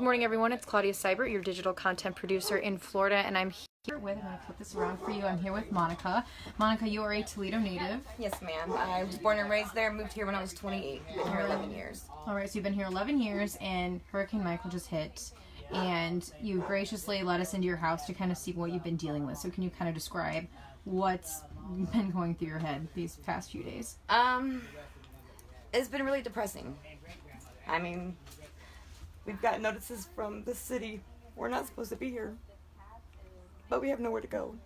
Good morning, everyone. It's Claudia Seibert, your digital content producer in Florida, and I'm here with, I'm going to flip this around for you, I'm here with Monica. Monica, you are a Toledo native. Yes, ma'am. I was born and raised there, moved here when I was 28. Been here 11 years. All right, so you've been here 11 years, and Hurricane Michael just hit, and you graciously let us into your house to kind of see what you've been dealing with. So can you kind of describe what's been going through your head these past few days? It's been really depressing. I mean, we've got notices from the city. We're not supposed to be here, but we have nowhere to go.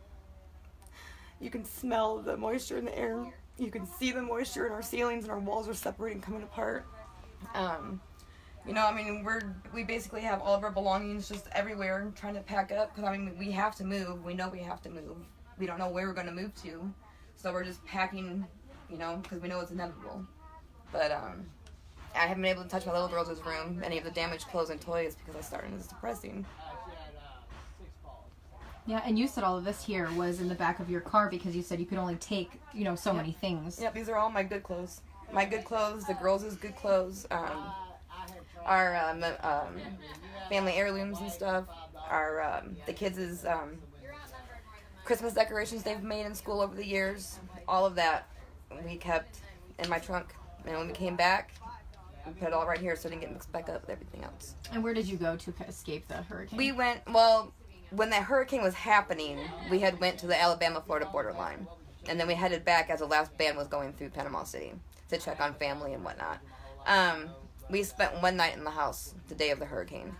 You can smell the moisture in the air. You can see the moisture in our ceilings, and our walls are separating, coming apart. We basically have all of our belongings just everywhere, trying to pack up, because we have to move. We know we have to move. We don't know where we're going to move to, so we're just packing, because we know it's inevitable. But I haven't been able to touch my little girl's room, any of the damaged clothes and toys, because I started. It's depressing. Yeah, and you said all of this here was in the back of your car because you said you could only take, so many things. Yep, these are all my good clothes. My good clothes, the girls' good clothes, our family heirlooms and stuff, our the kids' Christmas decorations they've made in school over the years. All of that we kept in my trunk. And when we came back, we put it all right here so it didn't get mixed back up with everything else. And where did you go to escape the hurricane? We went, when that hurricane was happening, we had went to the Alabama-Florida borderline. And then we headed back as the last band was going through Panama City to check on family and whatnot. We spent one night in the house the day of the hurricane.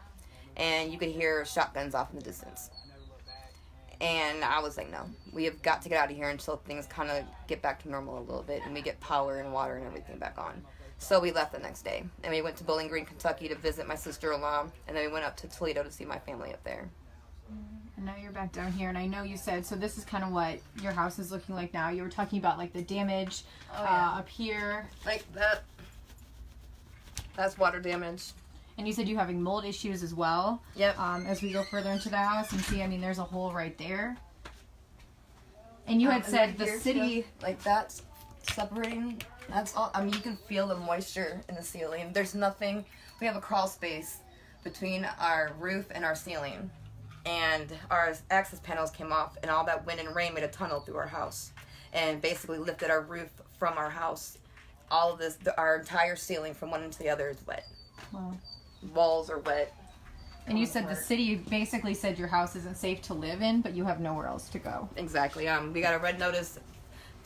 And you could hear shotguns off in the distance. And I was like, no, we have got to get out of here until things kind of get back to normal a little bit and we get power and water and everything back on. So we left the next day, and we went to Bowling Green, Kentucky to visit my sister-in-law, and then we went up to Toledo to see my family up there. And now you're back down here, and I know you said, so this is kind of what your house is looking like now. You were talking about, like, the damage up here. Like that. That's water damage. And you said you're having mold issues as well. Yep. As we go further into the house and see, there's a hole right there. And you had said the city... Too, like that's separating. That's all. You can feel the moisture in the ceiling. There's nothing. We have a crawl space between our roof and our ceiling. And our access panels came off, and all that wind and rain made a tunnel through our house. And basically lifted our roof from our house. All of this, our entire ceiling from one end to the other is wet. Wow. Walls are wet. And you said the city basically said your house isn't safe to live in, but you have nowhere else to go. Exactly. We got a red notice.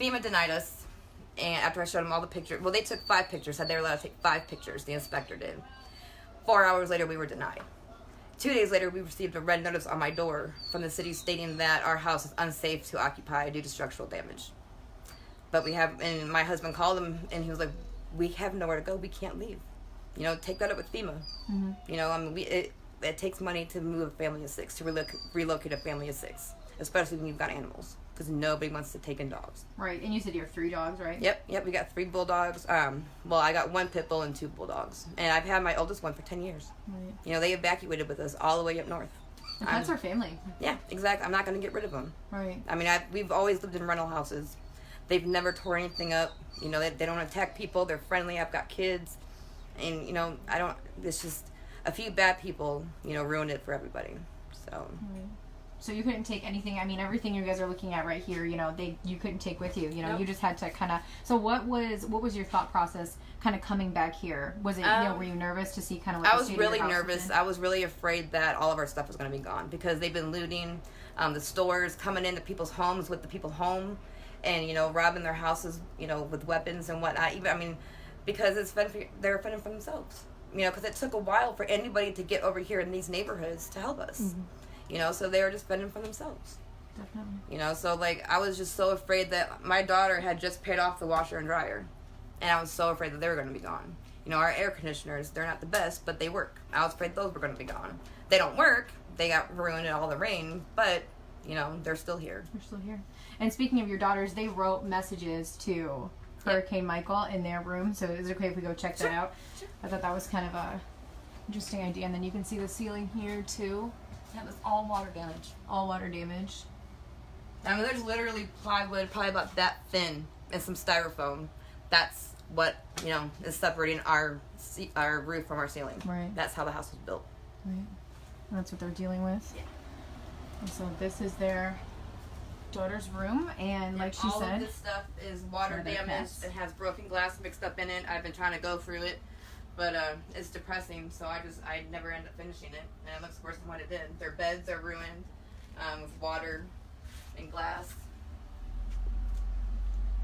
FEMA denied us. And after I showed them all the pictures, they took 5 pictures. Said they were allowed to take 5 pictures. The inspector did. 4 hours later, we were denied. 2 days later, we received a red notice on my door from the city stating that our house is unsafe to occupy due to structural damage. But and my husband called him, and he was like, we have nowhere to go. We can't leave. Take that up with FEMA. Mm-hmm. It takes money to move a family of 6, to relocate a family of 6, especially when you've got animals, because nobody wants to take in dogs. Right, and you said you have 3 dogs, right? Yep, we got 3 bulldogs. I got 1 pit bull and 2 bulldogs, and I've had my oldest one for 10 years. Right. They evacuated with us all the way up north. And that's our family. Yeah, exactly. I'm not going to get rid of them. Right. We've always lived in rental houses. They've never tore anything up. They don't attack people. They're friendly. I've got kids. And, it's just a few bad people, ruined it for everybody. So. So you couldn't take anything, everything you guys are looking at right here, you couldn't take with you, Nope. You just had to kind of, so what was your thought process kind of coming back here? Was it, were you nervous to see kind of what I was really nervous. I was really afraid that all of our stuff was going to be gone because they've been looting the stores, coming into people's homes with the people home and, robbing their houses, with weapons and whatnot. Because they're fending for themselves. Because it took a while for anybody to get over here in these neighborhoods to help us. Mm-hmm. So they were just fending for themselves. Definitely. So I was just so afraid that my daughter had just paid off the washer and dryer. And I was so afraid that they were going to be gone. Our air conditioners, they're not the best, but they work. I was afraid those were going to be gone. They don't work. They got ruined in all the rain, but, they're still here. They're still here. And speaking of your daughters, they wrote messages to Hurricane Michael in their room, so is it okay if we go check that out? Sure. I thought that was kind of a interesting idea. And then you can see the ceiling here too. That was all water damage. All water damage. There's literally plywood probably about that thin and some styrofoam. That's what is separating our roof from our ceiling. Right. That's how the house was built. Right. That's what they're dealing with. Yeah. And so this is their daughter's room, and like she all said, of this stuff is water for their damaged. pets. It has broken glass mixed up in it. I've been trying to go through it, but it's depressing. So I never end up finishing it, and it looks worse than what it did. Their beds are ruined with water and glass.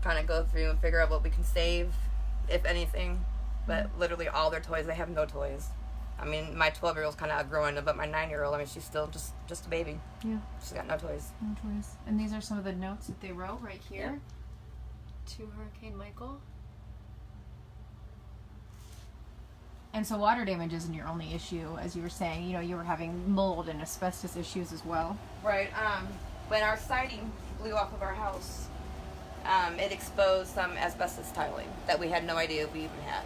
Trying to go through and figure out what we can save, if anything. But literally all their toys, they have no toys. I mean, my 12-year-old's kind of outgrowing it, but my 9-year-old, I mean, she's still just a baby. Yeah. She's got no toys. No toys. And these are some of the notes that they wrote right here Yeah. to Hurricane Michael. And so water damage isn't your only issue, as you were saying. You know, you were having mold and asbestos issues as well. Right. When our siding blew off of our house, it exposed some asbestos tiling that we had no idea we even had,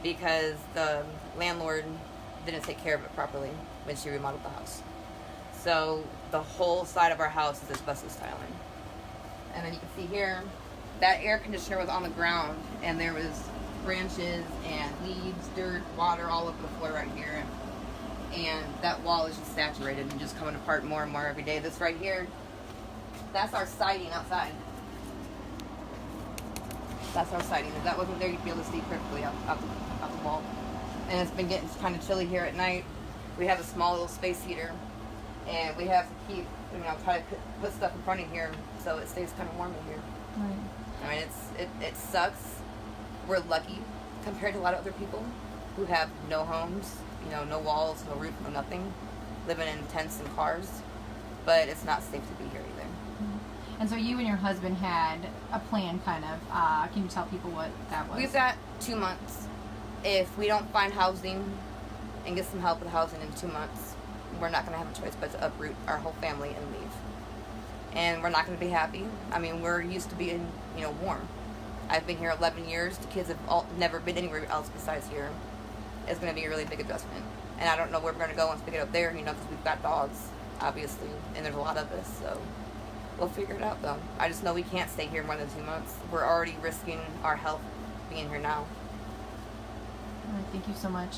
because the landlord didn't take care of it properly when she remodeled the house. So the whole side of our house is asbestos tiling. And then you can see here, that air conditioner was on the ground, and there was branches and leaves, dirt, water all over the floor right here. And that wall is just saturated and just coming apart more and more every day. This right here, that's our siding outside. That's our siding. If that wasn't there, you'd be able to see perfectly out the wall. And it's been getting kind of chilly here at night. We have a small little space heater, and we have to keep, try to put stuff in front of here so it stays kind of warm in here. Right. I mean, it sucks. We're lucky compared to a lot of other people who have no homes, no walls, no roof, no nothing, living in tents and cars. But it's not safe to be here either. And so you and your husband had a plan, kind of. Can you tell people what that was? We've got 2 months. If we don't find housing and get some help with housing in 2 months, we're not going to have a choice but to uproot our whole family and leave. And we're not going to be happy. I mean, we're used to being, warm. I've been here 11 years. The kids have never been anywhere else besides here. It's going to be a really big adjustment. And I don't know where we're going to go once we get up there, because we've got dogs, obviously, and there's a lot of us, so we'll figure it out, though. I just know we can't stay here more than 2 months. We're already risking our health being here now. All right, thank you so much.